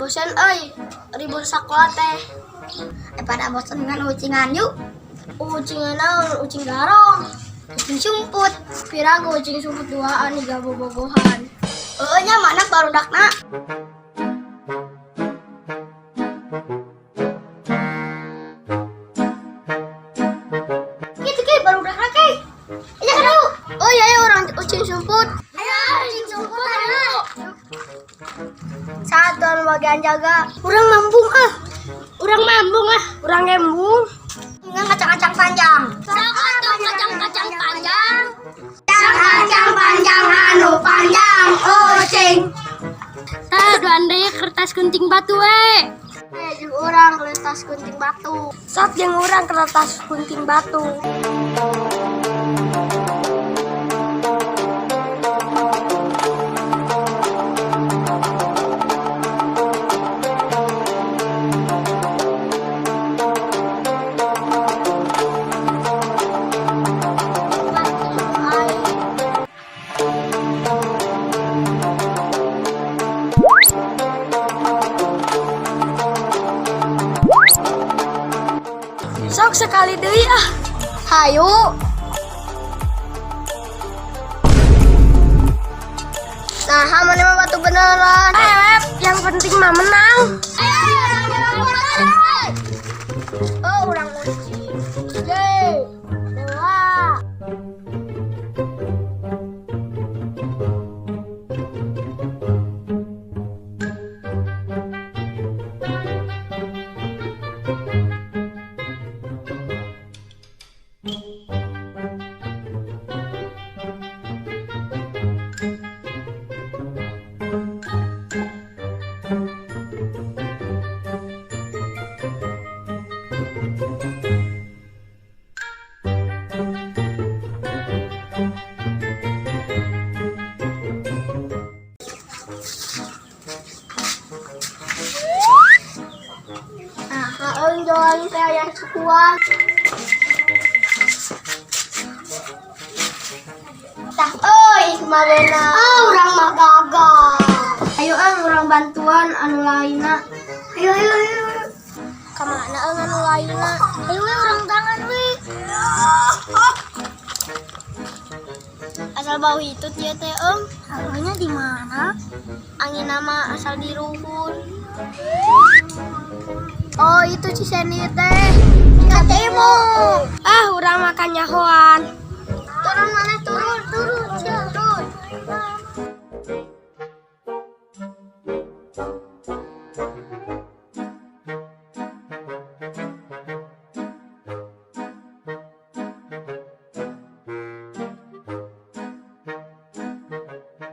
bosan ribut sekolah teh. Pada bosan dengan ucingan yuk. Ucingan naon? Ucing garong. Ucing sumput. Pirago ucing sumput duaan iga bobogohan. Nya mana barudakna? Gitu barudakna ke. Iya kan yuk. Oh iya ya orang ucing sumput. Ayo ucing sumput ayo. Satuan bagian jaga. Urang mambung Urang mambung Urang embung. Enggak kacang-kacang panjang. Kacang-kacang panjang. Kacang panjang anu panjang ucing. Duan deui kertas gunting batu jeung urang kertas gunting batu. Sok jeung urang kertas gunting batu. Sok sekali deui hayu. Nah, mana mah batu beneran. Yang penting mah menang. Oh, urang ucing. Dewa. Jualan saya yang sekuat. Tah kumaha urang mah gagal. Ayo urang bantuan anu lainna. Ayo. Kamana anu lainna? Ayo urang tangan we. Asal bau hitut ya teh harganya di mana? Angin nama asal di ruhun. Oh itu Ciseni teh. Katemu. Urang makan nyahoan. Turun mana turun.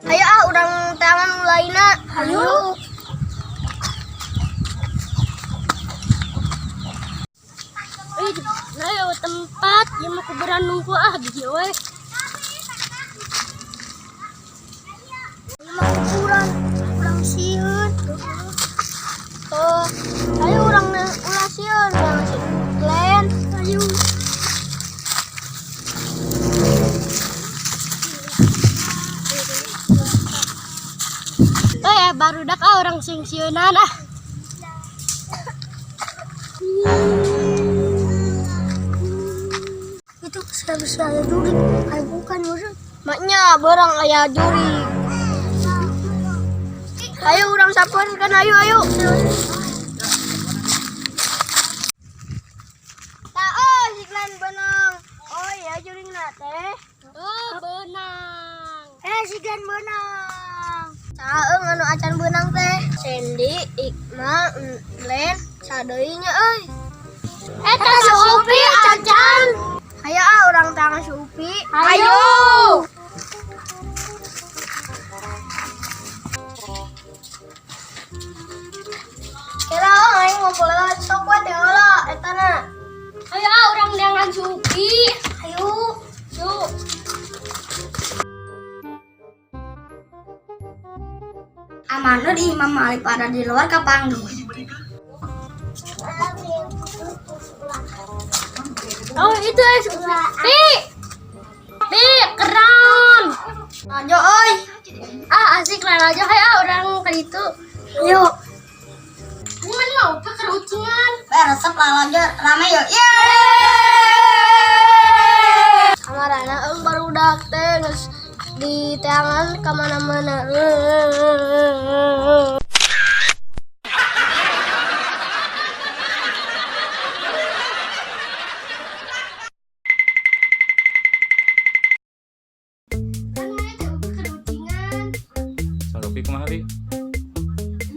Ayo urang tangan lainna. Ayo. Ayo tempat yang mau kuburan nunggu di we. Mau kuburan urang sieun. Ayo urang ulah sieun yang si Glenn. Ayo. Barudak orang sing sieunan Itu bisa aya jurig. Ayo bukan urang. Maknya barang aya jurig. Ayo urang sapuan kan ayo. Si Glenn benang. Oh iya juringna teh. Benang. Si Glenn benang. Saeung anu acan benang teh. Sandy, Ikma, Glenn, sadeuinya Eta Supi acan. Hayo urang tangan Supi. Ayo. Kira aing ngumpul sok we teh eta na. Ayo urang tangan Supi. Ayo. Yuk. Amano di Imam Malik pada di luar kapanggi. Oh itu Pi keren. Ajo asik lah aja kayak orang ke itu. Yuk. lanjut rame yuk. Kamarana baru udah teh di teangan kemana-mana. Salupi kumaha Bi?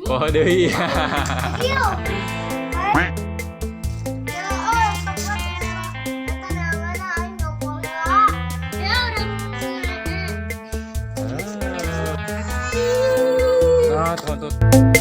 Oh deui. Ah, tuh.